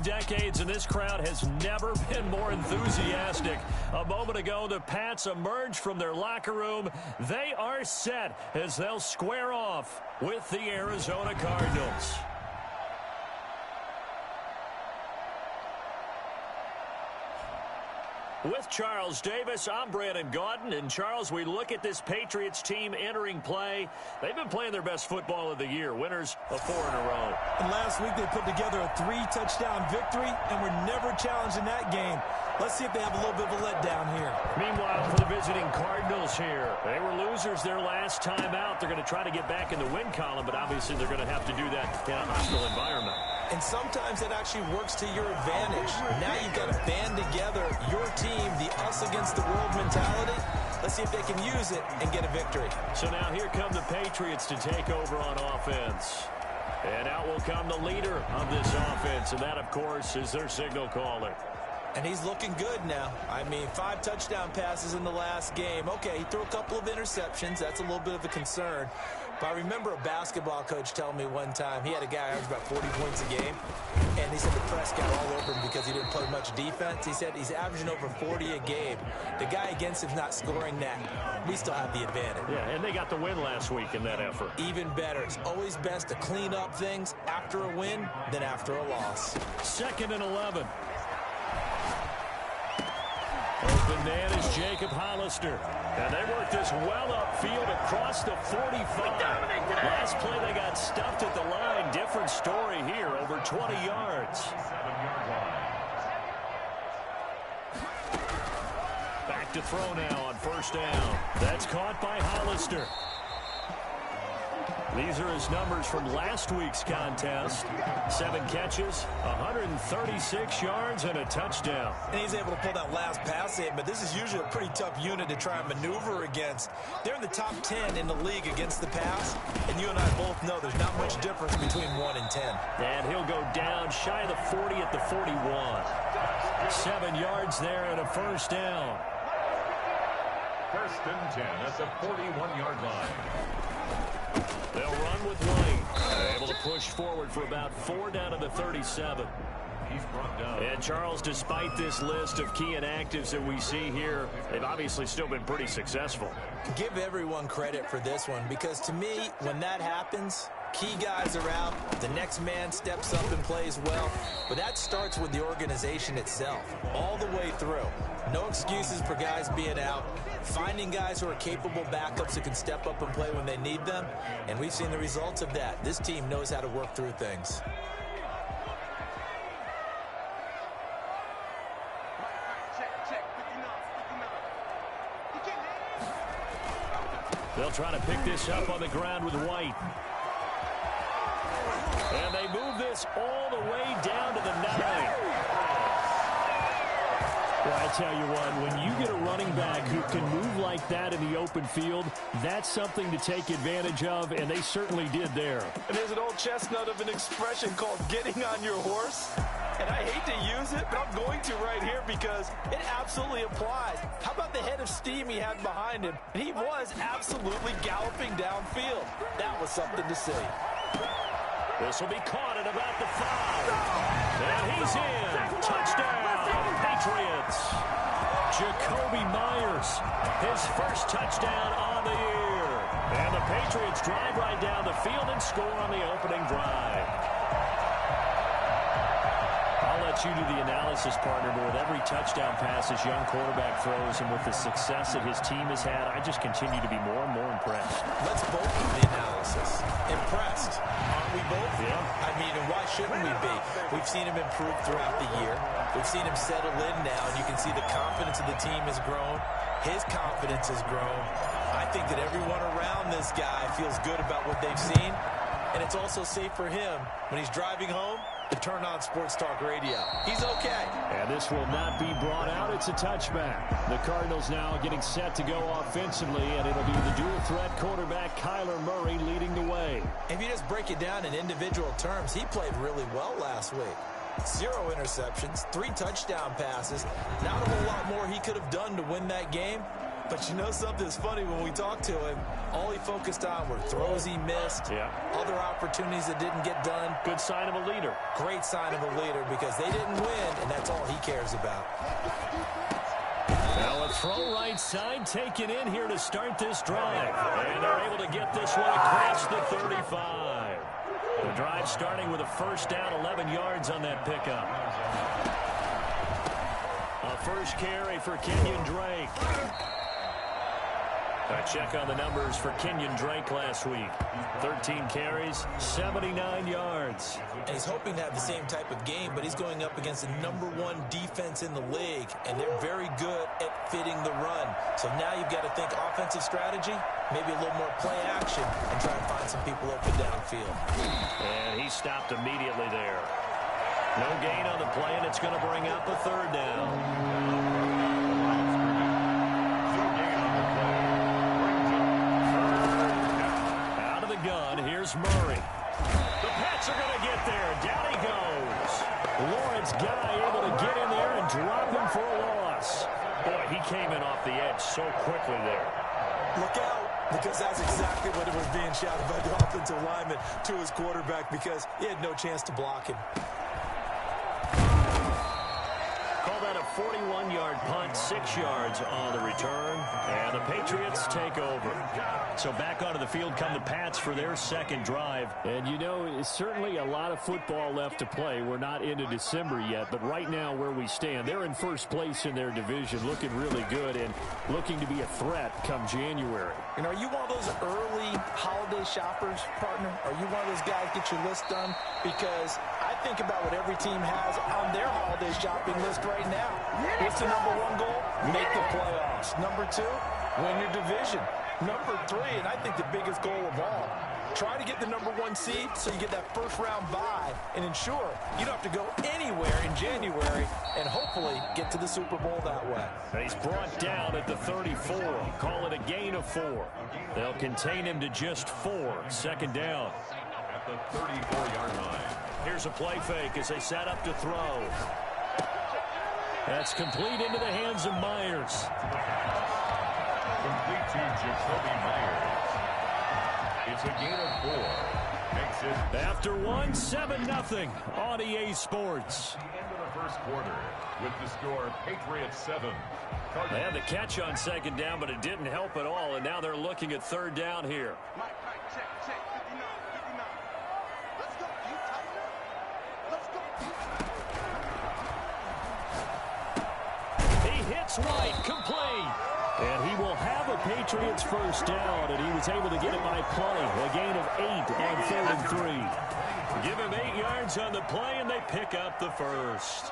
decades, and this crowd has never been more enthusiastic. A moment ago, the Pats emerged from their locker room. They are set as they'll square off with the Arizona Cardinals. With Charles Davis, I'm Brandon Gaudin. And, Charles, we look at this Patriots team entering play. They've been playing their best football of the year, winners of 4 in a row. And last week they put together a 3-touchdown victory, and were never challenged in that game. Let's see if they have a little bit of a letdown here. Meanwhile, for the visiting Cardinals here, they were losers their last time out. They're going to try to get back in the win column, but obviously they're going to have to do that in a hostile environment. And sometimes it actually works to your advantage. Now you've got to band together your team, the us against the world mentality. Let's see if they can use it and get a victory. So now here come the Patriots to take over on offense. And out will come the leader of this offense, and that, of course, is their signal caller. And he's looking good now. I mean, 5 touchdown passes in the last game. Okay, he threw a couple of interceptions. That's a little bit of a concern. But I remember a basketball coach telling me one time, he had a guy average about 40 points a game, and he said the press got all over him because he didn't play much defense. He said he's averaging over 40 a game. The guy against him's not scoring that. We still have the advantage. Yeah, and they got the win last week in that effort. Even better. It's always best to clean up things after a win than after a loss. 2nd and 11. Open man is Jacob Hollister. And they work this well upfield across the 45. Last play they got stuffed at the line. Different story here, over 20 yards. Back to throw now on 1st down. That's caught by Hollister. These are his numbers from last week's contest. 7 catches, 136 yards, and a touchdown. And he's able to pull that last pass in, but this is usually a pretty tough unit to try and maneuver against. They're in the top 10 in the league against the pass, and you and I both know there's not much difference between 1 and 10. And he'll go down shy of the 40 at the 41. 7 yards there and a 1st down. 1st and 10 at the 41-yard line. They'll run with White. Able to push forward for about 4 down to the 37. He's brought down. And, Charles, despite this list of key inactives that we see here, they've obviously still been pretty successful. Give everyone credit for this one, because to me, when that happens, key guys are out, the next man steps up and plays well, but that starts with the organization itself, all the way through. No excuses for guys being out, finding guys who are capable backups who can step up and play when they need them, and we've seen the results of that. This team knows how to work through things. They'll try to pick this up on the ground with White. And they move this all the way down to the 9. Well, I tell you what, when you get a running back who can move like that in the open field, that's something to take advantage of, and they certainly did there. And there's an old chestnut of an expression called getting on your horse. And I hate to use it, but I'm going to right here because it absolutely applies. How about the head of steam he had behind him? He was absolutely galloping downfield. That was something to see. This will be caught at about the 5. And he's in. Touchdown, Patriots. Jacoby Myers, his 1st touchdown on the year. And the Patriots drive right down the field and score on the opening drive. I'll let you do the analysis, partner, but with every touchdown pass this young quarterback throws and with the success that his team has had, I just continue to be more and more impressed. Let's both do the analysis. Impressed. Aren't we both? Yeah. I mean, and why shouldn't we be? We've seen him improve throughout the year. We've seen him settle in now, and you can see the confidence of the team has grown. His confidence has grown. I think that everyone around this guy feels good about what they've seen, and it's also safe for him when he's driving home to turn on Sports Talk Radio. He's okay. And this will not be brought out. It's a touchback. The Cardinals now getting set to go offensively, and it'll be the dual-threat quarterback Kyler Murray leading the way. If you just break it down in individual terms, he played really well last week. 0 interceptions, 3 touchdown passes. Not a whole lot more he could have done to win that game, But you know something's funny, when we talked to him, all he focused on were throws he missed, other opportunities that didn't get done. Good sign of a leader. Great sign of a leader, because they didn't win, and that's all he cares about. Now a throw right side taken in here to start this drive. And they're able to get this one across the 35. The drive starting with a first down, 11 yards on that pickup. A first carry for Kenyon Drake. A check on the numbers for Kenyon Drake last week. 13 carries, 79 yards. And he's hoping to have the same type of game, but he's going up against the #1 defense in the league, and they're very good at fitting the run. So now you've got to think offensive strategy, maybe a little more play action, and try and find some people open downfield. And he stopped immediately there. No gain on the play, and it's going to bring up a third down. Here's Murray. The Pats are going to get there. Down he goes. Lawrence Guy able to get in there and drop him for a loss. Boy, he came in off the edge so quickly there. Look out, because that's exactly what it was being shouted by the offensive lineman to his quarterback, because he had no chance to block him. Call that a 41-yard punt, 6 yards on the return, and the Patriots take over. So back onto the field come the Pats for their second drive. And, you know, it's certainly a lot of football left to play. We're not into December yet, but right now where we stand, they're in first place in their division, looking really good and looking to be a threat come January. And are you one of those early holiday shoppers, partner? Are you one of those guys get your list done? Because I think about what every team has on their holiday shopping list right now. What's the #1 goal? Make the playoffs. #2, win your division. #3, and I think the biggest goal of all, try to get the #1 seed so you get that first-round bye and ensure you don't have to go anywhere in January and hopefully get to the Super Bowl that way. And he's brought down at the 34. Call it a gain of 4. They'll contain him to just 4. Second down. At the 34-yard line. Here's a play fake as they set up to throw. That's complete into the hands of Myers. Complete to Jacoby Myers. It's a gain of 4. Makes it after 1, 7-0 on EA Sports. the end of the first quarter with the score Patriots 7. They had the catch on second down, but it didn't help at all, and now they're looking at third down here. Check, 59. Let's go, you tight. Let's go, He hits White, complete. And he will have a Patriots first down, and he was able to get it by play. A gain of 8 on 3rd and 3. Give him 8 yards on the play, and they pick up the first.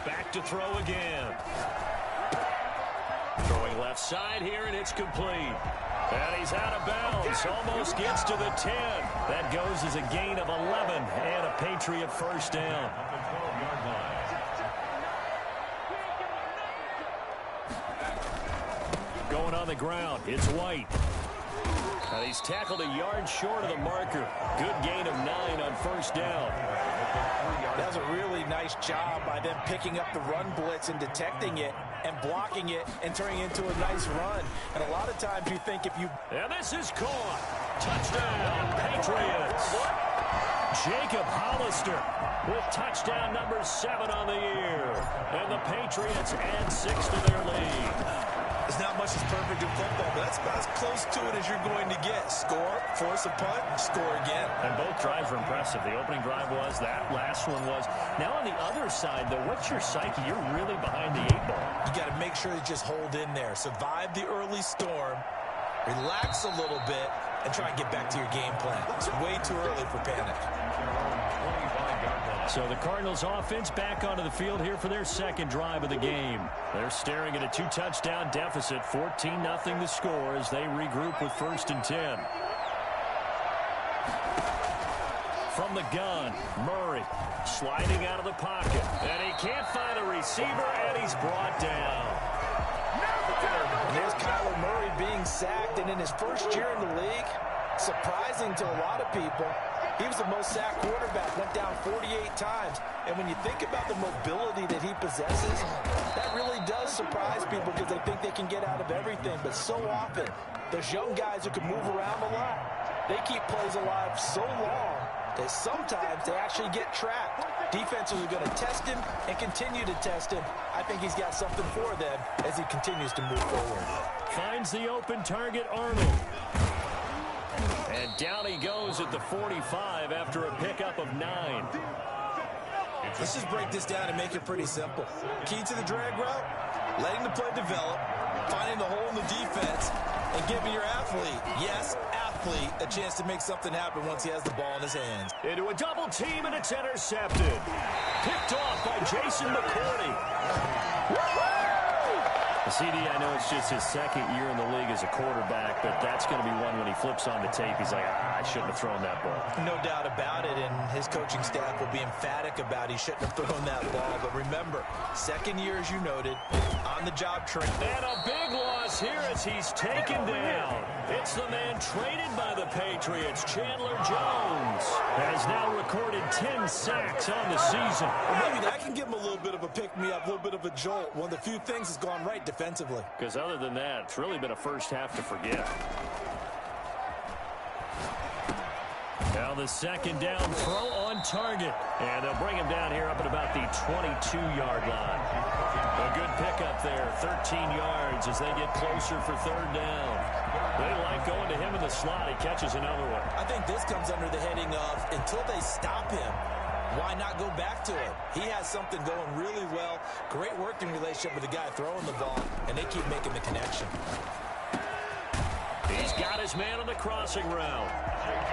Back to throw again. Throwing left side here, and it's complete. And he's out of bounds. Almost gets to the 10. That goes as a gain of 11 and a Patriot first down. At the 12-yard line. Going on the ground, it's White. And he's tackled a yard short of the marker. Good gain of 9 on first down. That was a really nice job by them picking up the run blitz and detecting it and blocking it and turning it into a nice run. And a lot of times you think if you... And this is caught. Touchdown, Patriots. Jacob Hollister with touchdown number 7 on the year. And the Patriots add 6 to their lead. There's not much that's perfect in football, but that's about as close to it as you're going to get. Score, force a punt, score again. And both drives were impressive. The opening drive was, that last one was. Now on the other side, though, what's your psyche? You're really behind the 8 ball. You got to make sure you just hold in there. Survive the early storm, relax a little bit, and try and get back to your game plan. It's way too early for panic. So the Cardinals offense back onto the field here for their second drive of the game. They're staring at a 2-touchdown deficit, 14-0 the score as they regroup with 1st and 10. From the gun, Murray sliding out of the pocket. And he can't find a receiver, and he's brought down. And there's Kyler Murray being sacked, and in his first year in the league, surprising to a lot of people, he was the most sacked quarterback, went down 48 times. And when you think about the mobility that he possesses, that really does surprise people because they think they can get out of everything. But so often, those young guys who can move around a lot, they keep plays alive so long that sometimes they actually get trapped. Defenses are going to test him and continue to test him. I think he's got something for them as he continues to move forward. Finds the open target, Arnold. And down he goes at the 45 after a pickup of 9. Let's just break this down and make it pretty simple. Key to the drag route, letting the play develop, finding the hole in the defense, and giving your athlete, yes, athlete, a chance to make something happen once he has the ball in his hands. Into a double team, and it's intercepted. Picked off by Jason McCourty. CD, I know it's just his second year in the league as a quarterback, but that's going to be one when he flips on the tape. He's like, I shouldn't have thrown that ball. No doubt about it, and his coaching staff will be emphatic about he shouldn't have thrown that ball. But remember, second year, as you noted, on-the-job training. And a big loss here as he's taken down. It's the man traded by the Patriots, Chandler Jones, has now recorded 10 sacks on the season. Well, maybe that can give him a little bit of a pick-me-up, a little bit of a jolt. One of the few things that's gone right defensively. Because other than that, it's really been a first half to forget. Now the second down throw on target. And they'll bring him down here up at about the 22-yard line. A good pickup there, 13 yards as they get closer for third down. They like going to him in the slot. He catches another one. I think this comes under the heading of until they stop him, why not go back to it? He has something going really well. Great working relationship with the guy throwing the ball, and they keep making the connection. He's got his man on the crossing route.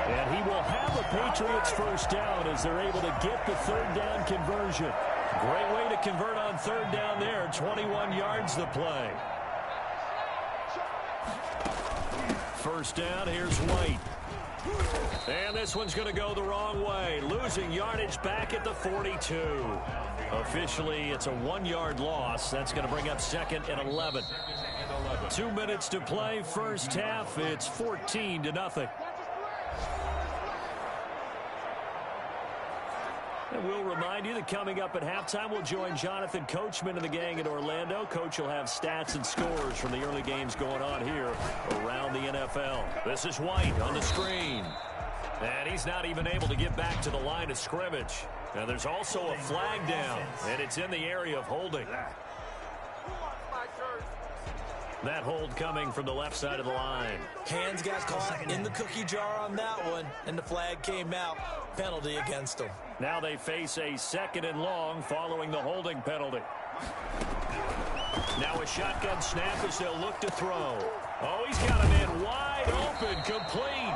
And he will have a Patriots first down as they're able to get the third down conversion. Great way to convert on third down there. 21 yards the play. First down, here's White. And this one's going to go the wrong way. Losing yardage back at the 42. Officially, it's a 1-yard loss. That's going to bring up second and 11. 2 minutes to play, first half. It's 14-0. And we'll remind you that coming up at halftime, we'll join Jonathan Coachman and the gang in Orlando. Coach will have stats and scores from the early games going on here around the NFL. This is White on the screen. And he's not even able to get back to the line of scrimmage. Now there's also a flag down, and it's in the area of holding. That hold coming from the left side of the line. Hands got caught in the cookie jar on that one, and the flag came out. Penalty against them. Now they face a second and long following the holding penalty. Now a shotgun snap as they'll look to throw. Oh, he's got a man wide open, complete.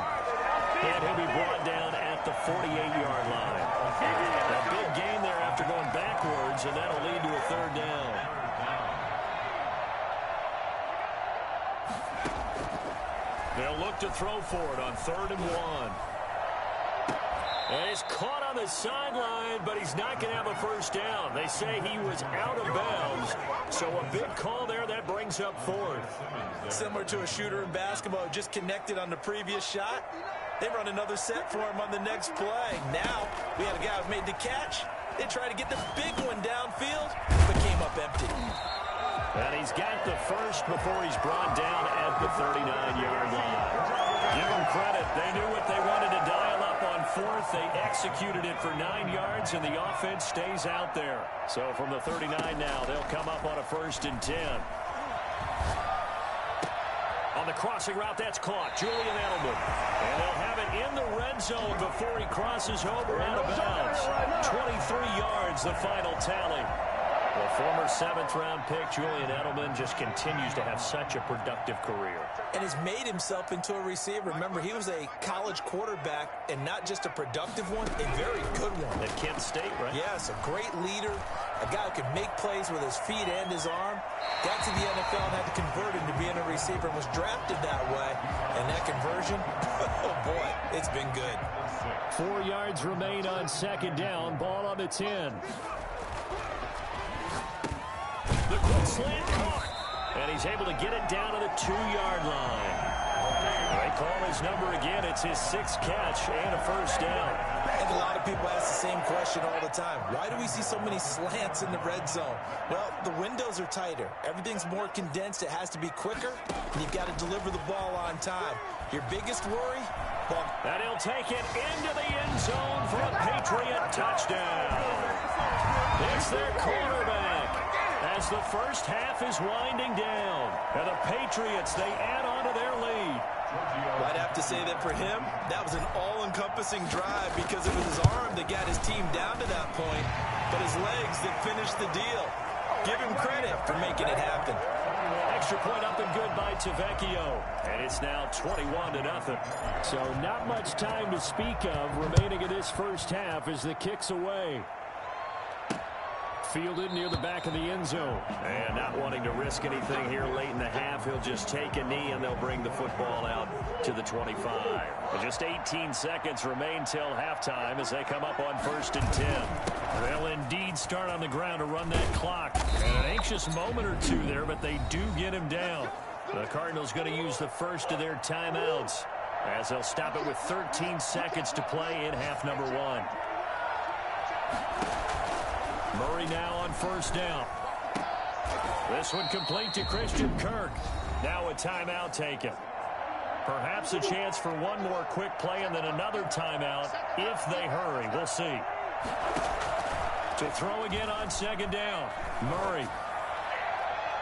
And he'll be brought down at the 48-yard line. A big gain there after going backwards, and that'll lead to a third down. They'll look to throw for it on 3rd and 1. And he's caught on the sideline, but he's not going to have a first down. They say he was out of bounds, so a big call there that brings up 4th. Similar to a shooter in basketball who just connected on the previous shot. They run another set for him on the next play. Now we had a guy who made the catch. They tried to get the big one downfield, but came up empty. And he's got the first before he's brought down at the 39-yard line. Give them credit. They knew what they wanted to dial up on 4th. They executed it for 9 yards, and the offense stays out there. So from the 39 now, they'll come up on a 1st and 10. On the crossing route, that's caught. Julian Edelman. And they'll have it in the red zone before he crosses over out of bounds. 23 yards, the final tally. The former 7th-round pick, Julian Edelman, just continues to have such a productive career. And has made himself into a receiver. Remember, he was a college quarterback, and not just a productive one, a very good one. At Kent State, right? Yes, a great leader, a guy who can make plays with his feet and his arm. Got to the NFL and had to convert into being a receiver and was drafted that way. And that conversion, oh boy, it's been good. 4 yards remain on 2nd down. Ball on the 10. The quick slant caught. And he's able to get it down to the 2-yard line. They call his number again. It's his 6th catch and a first down. And think a lot of people ask the same question all the time. Why do we see so many slants in the red zone? Well, the windows are tighter. Everything's more condensed. It has to be quicker, and you've got to deliver the ball on time. Your biggest worry? Well, and he'll take it into the end zone for a Patriot touchdown. It's their quarterback as the first half is winding down. And the Patriots, they add on to their lead. I'd have to say that for him, that was an all-encompassing drive because it was his arm that got his team down to that point, but his legs that finished the deal. Give him credit for making it happen. Extra point up and good by Tavecchio. And it's now 21-0. So not much time to speak of remaining in this first half as the kick's away. Fielded near the back of the end zone. And not wanting to risk anything here late in the half, he'll just take a knee and they'll bring the football out to the 25. And just 18 seconds remain till halftime as they come up on 1st and 10. They'll indeed start on the ground to run that clock. And an anxious moment or two there, but they do get him down. The Cardinals going to use the first of their timeouts as they'll stop it with 13 seconds to play in half number 1. Murray now on 1st down. This one complete to Christian Kirk. Now a timeout taken. Perhaps a chance for one more quick play and then another timeout if they hurry. We'll see. To throw again on 2nd down. Murray.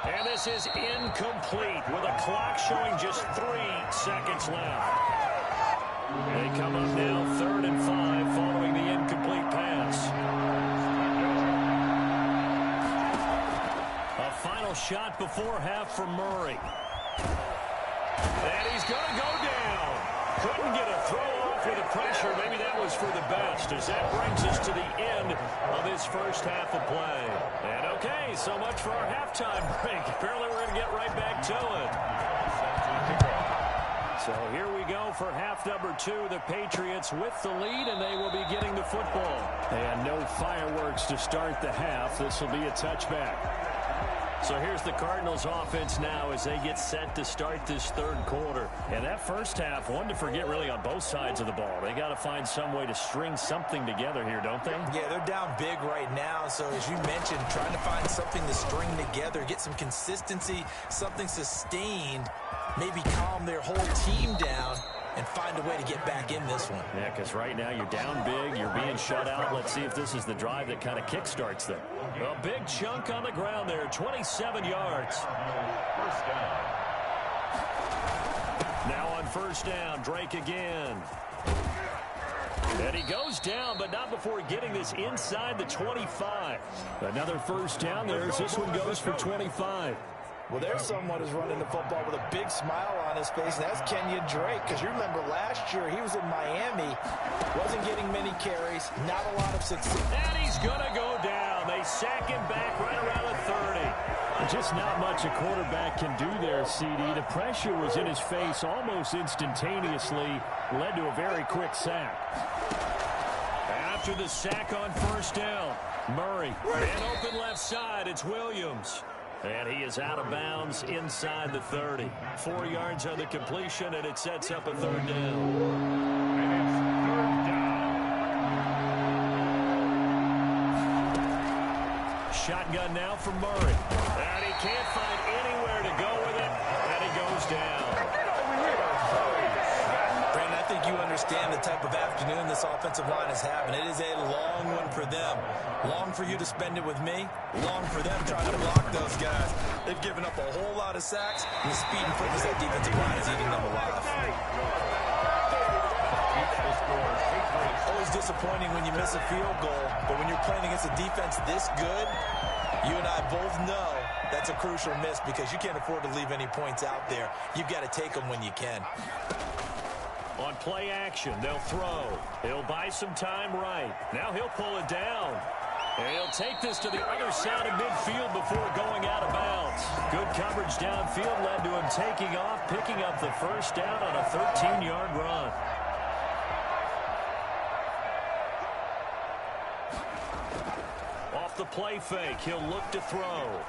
And this is incomplete with a clock showing just 3 seconds left. They come up now 3rd and 5 following the incomplete pass. Final shot before half from Murray. And he's going to go down. Couldn't get a throw off with the pressure. Maybe that was for the best as that brings us to the end of this first half of play. And okay, so much for our halftime break. Apparently we're going to get right back to it. So here we go for half number 2. The Patriots with the lead, and they will be getting the football. And no fireworks to start the half. This will be a touchback. So here's the Cardinals offense now as they get set to start this 3rd quarter. And that first half, one to forget really on both sides of the ball. They got to find some way to string something together here, don't they? Yeah, they're down big right now. So as you mentioned, trying to find something to string together, get some consistency, something sustained, maybe calm their whole team down and find a way to get back in this one. Yeah, because right now you're down big, you're being shut out. Let's see if this is the drive that kind of kickstarts them. A big chunk on the ground there, 27 yards. First down. Now on 1st down, Drake again. And he goes down, but not before getting this inside the 25. Another 1st down there as this one goes for 25. Well, there's someone who's running the football with a big smile on his face, and that's Kenyon Drake, because you remember last year he was in Miami, wasn't getting many carries, not a lot of success. And he's going to go down. They sack him back right around the 30. Just not much a quarterback can do there, CD. The pressure was in his face almost instantaneously, led to a very quick sack. After the sack on 1st down, Murray. And open left side, it's Williams. And he is out of bounds inside the 30. 4 yards on the completion, and it sets up a 3rd down. And it's 3rd down. Shotgun now from Murray. And he can't find anywhere to go with it, and he goes down. Brandon, I think you understand the type of afternoon this offensive line is having. It is a long one for them. Long for you to spend it with me. Long for them trying to block those guys. They've given up a whole lot of sacks, and the speed and quickness of that defensive line is eating them alive. Always disappointing when you miss a field goal, but when you're playing against a defense this good, you and I both know that's a crucial miss because you can't afford to leave any points out there. You've got to take them when you can. On play action, they'll throw. He'll buy some time right. Now he'll pull it down. And he'll take this to the other side of midfield before going out of bounds. Good coverage downfield led to him taking off, picking up the 1st down on a 13-yard run. Off the play fake, he'll look to throw.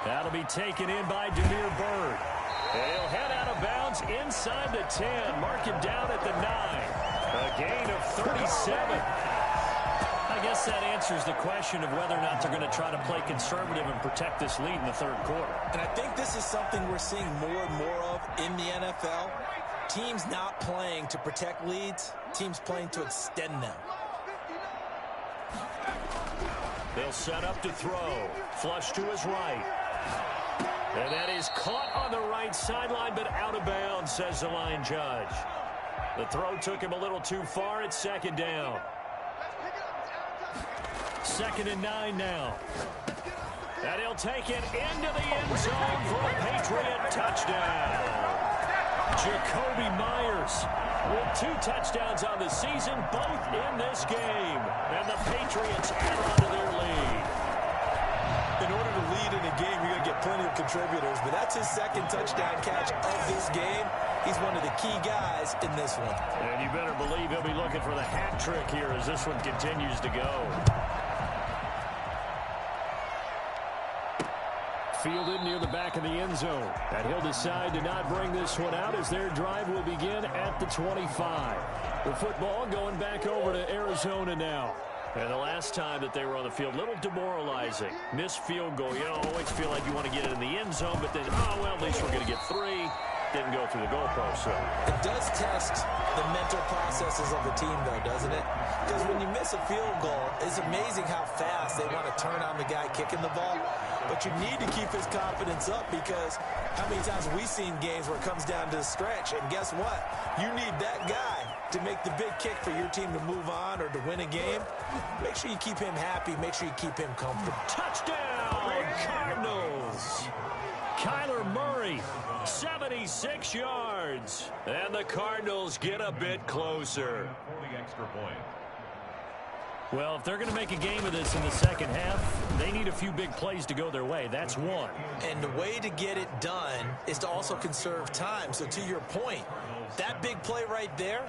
That'll be taken in by Damiere Byrd. He'll head out of bounds inside the 10. Mark him down at the 9. A gain of 37. I guess that answers the question of whether or not they're going to try to play conservative and protect this lead in the third quarter. And I think this is something we're seeing more and more of in the NFL. Teams not playing to protect leads, teams playing to extend them. They'll set up to throw. Flush to his right. And that is caught on the right sideline, but out of bounds, says the line judge. The throw took him a little too far. It's second down. 2nd and 9 now. And he'll take it into the end zone for a Patriot touchdown. Jacoby Myers with 2 touchdowns on the season, both in this game. And the Patriots add on to their lead. In order to lead in a game, you're going to get plenty of contributors, but that's his 2nd touchdown catch of this game. He's one of the key guys in this one. And you better believe he'll be looking for the hat trick here as this one continues to go. Fielded near the back of the end zone. And he'll decide to not bring this one out as their drive will begin at the 25. The football going back over to Arizona now. And the last time that they were on the field, a little demoralizing. Missed field goal. You know, always feel like you want to get it in the end zone, but then, oh, well, at least we're going to get 3. Didn't go through the goalpost. So it does test the mental processes of the team, though, doesn't it? Because when you miss a field goal, it's amazing how fast they want to turn on the guy kicking the ball. But you need to keep his confidence up because how many times have we seen games where it comes down to the stretch? And guess what? You need that guy to make the big kick for your team to move on or to win a game. Make sure you keep him happy. Make sure you keep him comfortable. Touchdown, Cardinals! Kyler Murray, 76 yards. And the Cardinals get a bit closer. Extra point. Well, if they're going to make a game of this in the second half, they need a few big plays to go their way. That's one. And the way to get it done is to also conserve time. So to your point, that big play right there,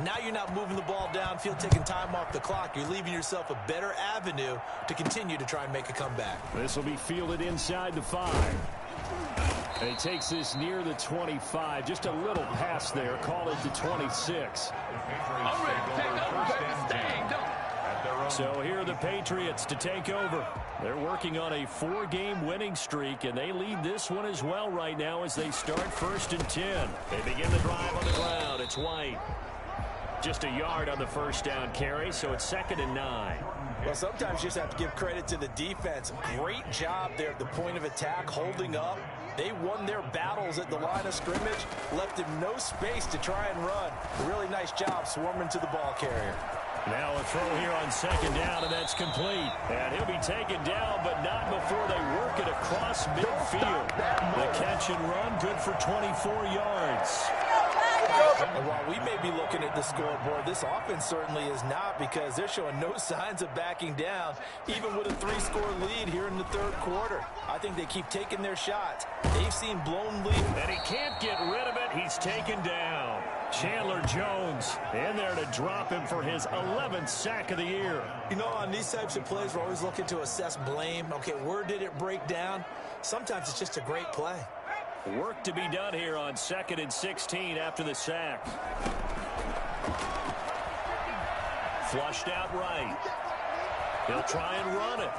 now you're not moving the ball downfield, taking time off the clock. You're leaving yourself a better avenue to continue to try and make a comeback. This will be fielded inside the 5. And he takes this near the 25. Just a little pass there. Call it the 26. So here are the Patriots to take over. They're working on a 4-game winning streak, and they lead this one as well right now as they start 1st and 10. They begin the drive on the ground. It's White. Just a yard on the first down carry, so it's 2nd and 9. Well, sometimes you just have to give credit to the defense. Great job there at the point of attack, holding up. They won their battles at the line of scrimmage, left him no space to try and run. A really nice job swarming to the ball carrier. Now a throw here on 2nd down, and that's complete. And he'll be taken down, but not before they work it across midfield. The catch and run, good for 24 yards. And while we may be looking at the scoreboard, this offense certainly is not, because they're showing no signs of backing down, even with a 3-score lead here in the third quarter. I think they keep taking their shots. They've seen blown lead. And he can't get rid of it. He's taken down. Chandler Jones in there to drop him for his 11th sack of the year. You know, on these types of plays, we're always looking to assess blame. Okay, where did it break down? Sometimes it's just a great play. Work to be done here on 2nd and 16 after the sack. Flushed out right. He'll try and run it.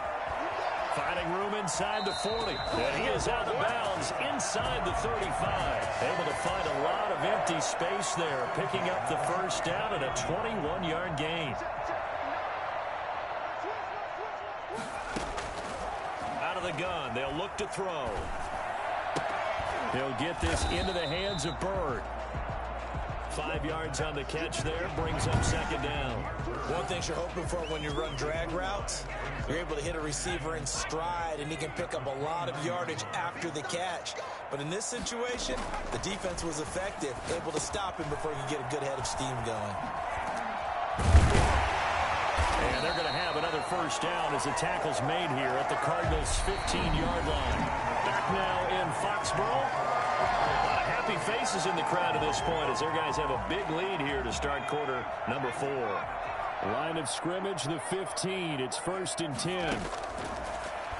Finding room inside the 40. And he is out of bounds inside the 35. Able to find a lot of empty space there, picking up the first down and a 21-yard gain. Out of the gun, they'll look to throw. He'll get this into the hands of Bird. 5 yards on the catch there, brings up 2nd down. One thing you're hoping for when you run drag routes, you're able to hit a receiver in stride, and he can pick up a lot of yardage after the catch. But in this situation, the defense was effective, able to stop him before he could get a good head of steam going. And they're going to have another first down as the tackle's made here at the Cardinals' 15-yard line. Back now in Foxborough. Happy faces in the crowd at this point as their guys have a big lead here to start quarter number 4. Line of scrimmage, the 15. It's 1st and 10.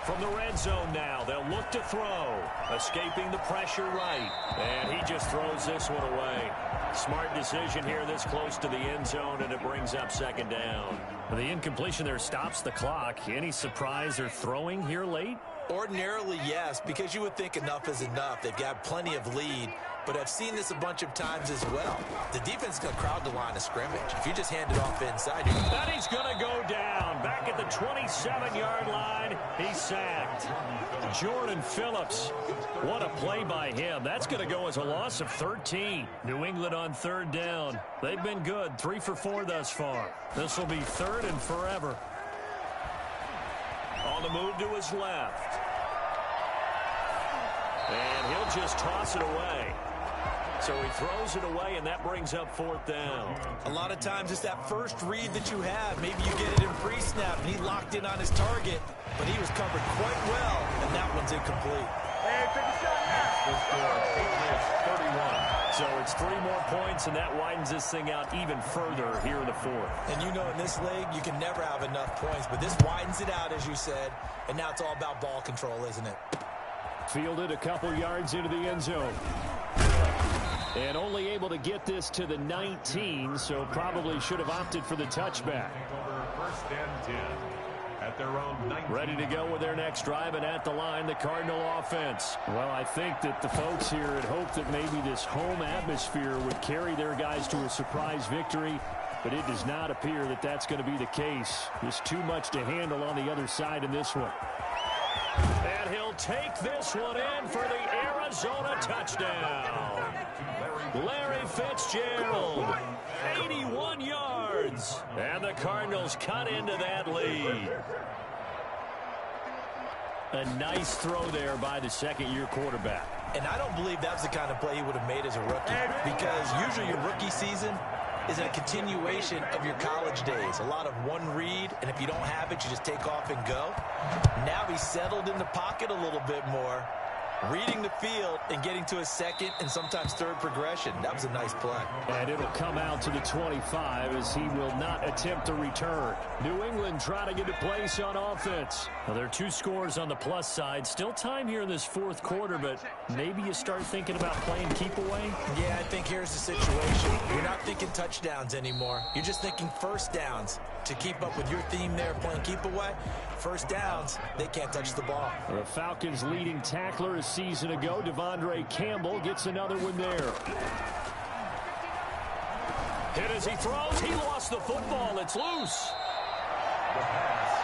From the red zone now, they'll look to throw. Escaping the pressure right. And he just throws this one away. Smart decision here this close to the end zone, and it brings up second down. The incompletion there stops the clock. Any surprise or throwing here late? Ordinarily, yes, because you would think enough is enough. They've got plenty of lead, but I've seen this a bunch of times as well. The defense is going to crowd the line of scrimmage. If you just hand it off inside, and he's going to go down. Back at the 27-yard line, he's sacked. Jordan Phillips, what a play by him. That's going to go as a loss of 13. New England on third down. They've been good, 3 for 4 thus far. This will be third and forever. On the move to his left. And he'll just toss it away. So he throws it away, and that brings up fourth down. A lot of times it's that first read that you have. Maybe you get it in pre-snap, and he locked in on his target, but he was covered quite well, and that one's incomplete. Hey, take a shot now. The score, Patriots 31. So it's 3 more points, and that widens this thing out even further here in the fourth. And you know in this league, you can never have enough points, but this widens it out, as you said, and now it's all about ball control, isn't it? Fielded a couple yards into the end zone. And only able to get this to the 19, so probably should have opted for the touchback. Over first and 10 at their own 19. Ready to go with their next drive, and at the line, the Cardinal offense. Well, I think that the folks here had hoped that maybe this home atmosphere would carry their guys to a surprise victory, but it does not appear that that's going to be the case. Just too much to handle on the other side in this one. And he'll take this one in for the Arizona touchdown. Larry Fitzgerald, 81 yards. And the Cardinals cut into that lead. A nice throw there by the second-year quarterback. And I don't believe that's the kind of play he would have made as a rookie, because usually your rookie season is a continuation of your college days. A lot of one read, and if you don't have it, you just take off and go. Now he's settled in the pocket a little bit more, reading the field and getting to a second and sometimes third progression. That was a nice play. And it'll come out to the 25 as he will not attempt a return. New England trying to get a place on offense. Well, there are 2 scores on the plus side. Still time here in this fourth quarter, but maybe you start thinking about playing keep away? Yeah, I think here's the situation. You're not thinking touchdowns anymore. You're just thinking first downs. To keep up with your theme there, playing keep away, first downs, they can't touch the ball. The Falcons' leading tackler a season ago, Devondre Campbell, gets another one there. Hit as he throws. He lost the football. It's loose. The pass.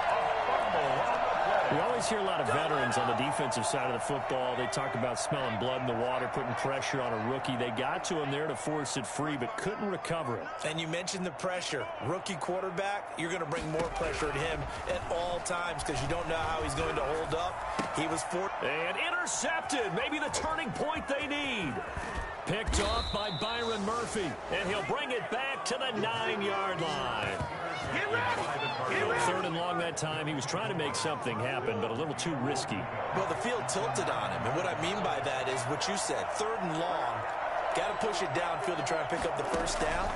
A fumble on the play. We always hear a lot of veterans on the defensive side of the football. They talk about smelling blood in the water, putting pressure on a rookie. They got to him there to force it free, but couldn't recover it. And you mentioned the pressure. Rookie quarterback, you're going to bring more pressure at him at all times because you don't know how he's going to hold up. He was and intercepted. Maybe the turning point they need. Picked off by Byron Murphy, and he'll bring it back to the 9-yard line. Get ready. Get ready. Third and long that time. He was trying to make something happen, but a little too risky. Well, the field tilted on him, and what I mean by that is what you said. Third and long, got to push it downfield to try and pick up the first down.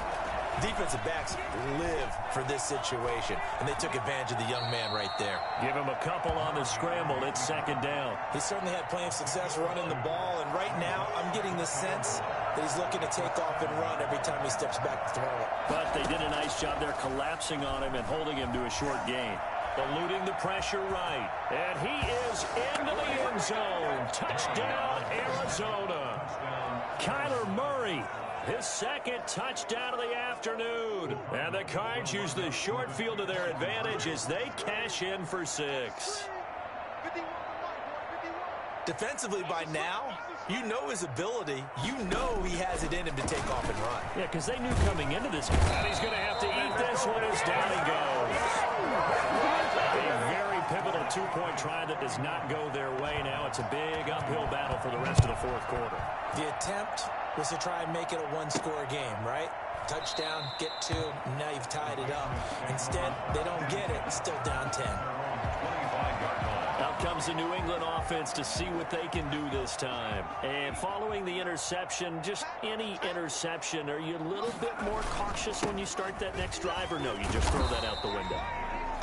Defensive backs live for this situation, and they took advantage of the young man right there. Give him a couple on the scramble. It's second down. He certainly had plenty of success running the ball, and right now I'm getting the sense that he's looking to take off and run every time he steps back to throw it. But they did a nice job there collapsing on him and holding him to a short gain. Eluding the pressure right. And he is into the end zone. Touchdown, Arizona. Kyler Murray, his second touchdown of the afternoon. And the Cards use the short field to their advantage as they cash in for 6. Defensively by now, you know his ability. You know he has it in him to take off and run. Yeah, because they knew coming into this. And he's going to have to eat this one as down he goes. A very pivotal 2-point try that does not go their way now. It's a big uphill battle for the rest of the fourth quarter. The attempt was to try and make it a one-score game, right? Touchdown, get 2, now you've tied it up. Instead, they don't get it, still down 10. Out comes the New England offense to see what they can do this time. And following the interception, just any interception, are you a little bit more cautious when you start that next drive, or no, you just throw that out the window?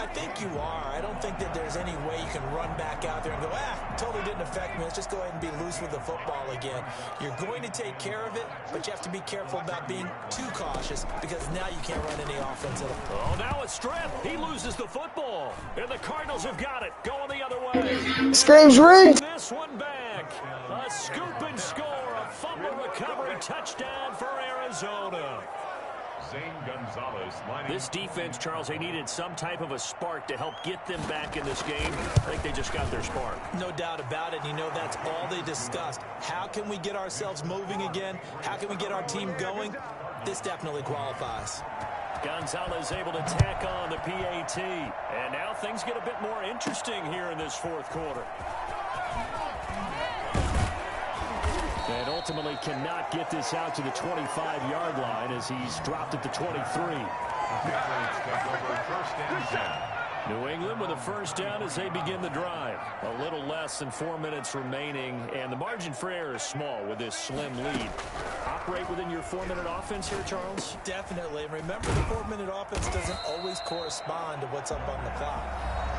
I think you are. I don't think that there's any way you can run back out there and go, totally didn't affect me. Let's just go ahead and be loose with the football again. You're going to take care of it, but you have to be careful about being too cautious because now you can't run any offense at all. Oh, now a strip. He loses the football. And the Cardinals have got it. Going the other way. Screams ring. This one back. A scoop and score. A fumble recovery touchdown for Arizona. This defense, Charles, they needed some type of a spark to help get them back in this game. I think they just got their spark. No doubt about it. You know, that's all they discussed. How can we get ourselves moving again? How can we get our team going? This definitely qualifies. Gonzalez able to tack on the PAT. And now things get a bit more interesting here in this fourth quarter. And ultimately cannot get this out to the 25-yard line as he's dropped at the 23. New England with a first down as they begin the drive. A little less than 4 minutes remaining, and the margin for error is small with this slim lead. Operate within your 4-minute offense here, Charles? Definitely. And remember, the 4-minute offense doesn't always correspond to what's up on the clock.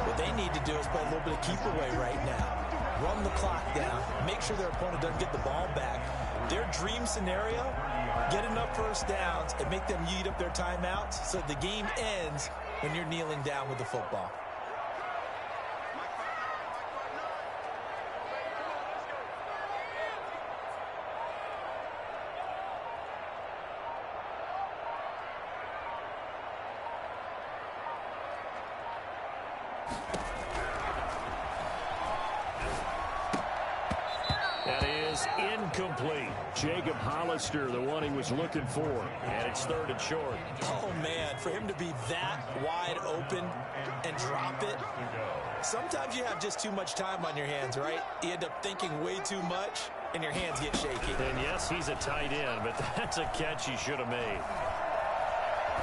What they need to do is play a little bit of keep away right now. Run the clock down, make sure their opponent doesn't get the ball back. Their dream scenario, get enough first downs and make them eat up their timeouts so the game ends when you're kneeling down with the football. Incomplete. Jacob Hollister, the one he was looking for. And it's 3rd and short. Oh, man, for him to be that wide open and drop it. Sometimes you have just too much time on your hands, right? You end up thinking way too much, and your hands get shaky. And yes, he's a tight end, but that's a catch he should have made.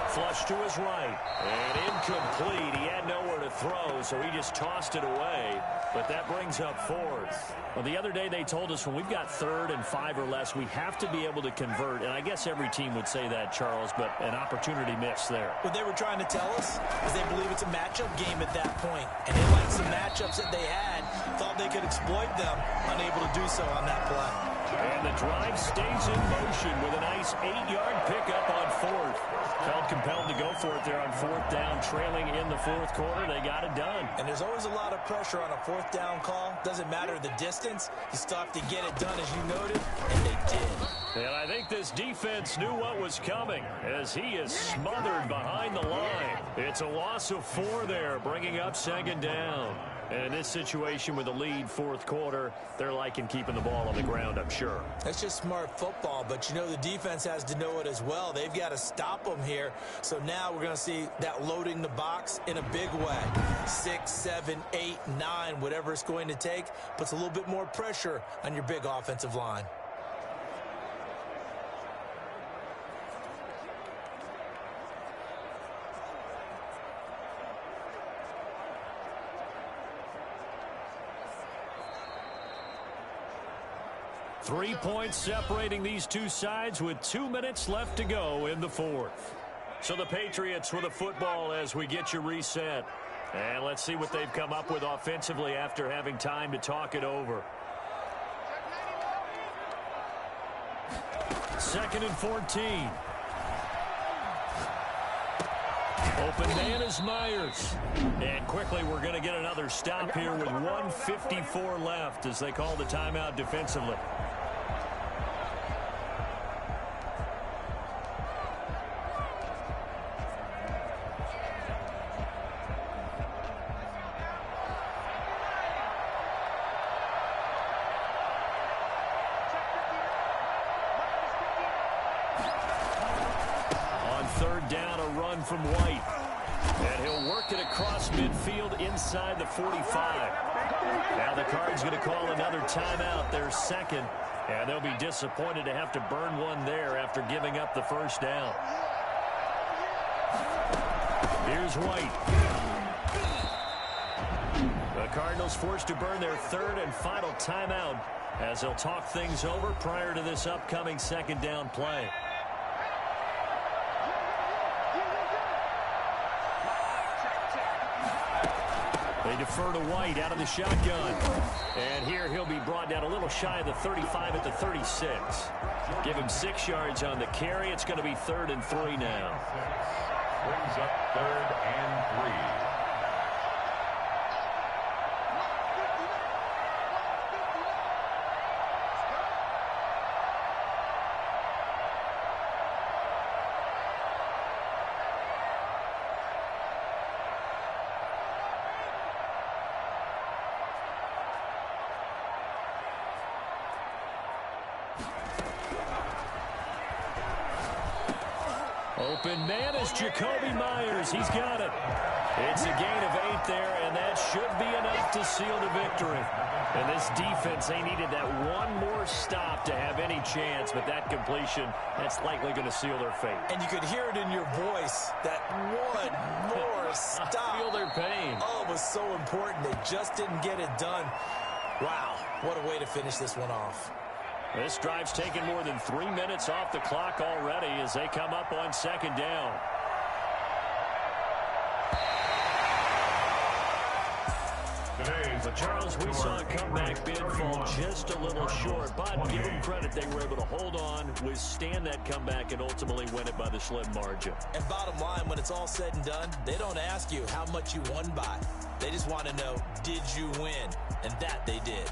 Flush to his right. And incomplete. He had nowhere to throw, so he just tossed it away. But that brings up 4th. Well, the other day they told us when we've got 3rd and 5 or less, we have to be able to convert. And I guess every team would say that, Charles, but an opportunity missed there. What they were trying to tell us is they believe it's a matchup game at that point. And they liked some matchups that they had, thought they could exploit them, unable to do so on that play. And the drive stays in motion with a nice 8-yard pickup on 4th. Felt compelled to go for it there on 4th down, trailing in the 4th quarter. They got it done. And there's always a lot of pressure on a 4th down call. Doesn't matter the distance. You still have to get it done, as you noted, and they did. And I think this defense knew what was coming as he is smothered behind the line. It's a loss of 4 there, bringing up 2nd down. And in this situation with the lead 4th quarter, they're liking keeping the ball on the ground, I'm sure. That's just smart football, but you know the defense has to know it as well. They've got to stop them here. So now we're going to see that loading the box in a big way. 6, 7, 8, 9, whatever it's going to take, puts a little bit more pressure on your big offensive line. Three points separating these two sides with 2 minutes left to go in the 4th. So the Patriots with a football as we get you reset. And let's see what they've come up with offensively after having time to talk it over. 2nd and 14. Open man is Myers. And quickly we're going to get another stop here with 1:54 left as they call the timeout defensively. On 3rd down, a run from White. And he'll work it across midfield inside the 45. Now the Cards going to call another timeout, their 2nd. And they'll be disappointed to have to burn one there after giving up the first down. Here's White. The Cardinals forced to burn their 3rd and final timeout as they'll talk things over prior to this upcoming 2nd down play. They defer to White out of the shotgun. And here he'll be brought down a little shy of the 35 at the 36. Give him 6 yards on the carry. It's going to be 3rd and 3 now. Brings up 3rd and 3. Open man is Jacoby Myers. He's got it. It's a gain of 8 there, and that should be enough to seal the victory. And this defense, they needed that one more stop to have any chance, but that completion, that's likely going to seal their fate. And you could hear it in your voice, that one more stop. I feel their pain. Oh, it was so important. They just didn't get it done. Wow, what a way to finish this one off. This drive's taken more than 3 minutes off the clock already as they come up on 2nd down. Charles, we saw a comeback bid fall just a little short, but give them credit, they were able to hold on, withstand that comeback, and ultimately win it by the slim margin. And bottom line, when it's all said and done, they don't ask you how much you won by. They just want to know, did you win? And that they did.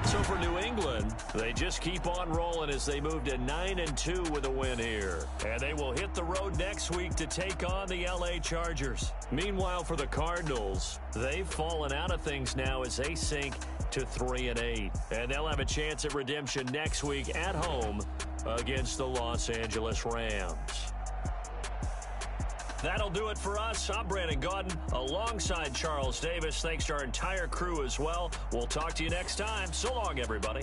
So for New England, they just keep on rolling as they move to 9-2 with a win here. And they will hit the road next week to take on the LA Chargers. Meanwhile, for the Cardinals, they've fallen out of things now as they sink to 3-8. And they'll have a chance at redemption next week at home against the Los Angeles Rams. That'll do it for us. I'm Brandon Gaudin alongside Charles Davis. Thanks to our entire crew as well. We'll talk to you next time. So long, everybody.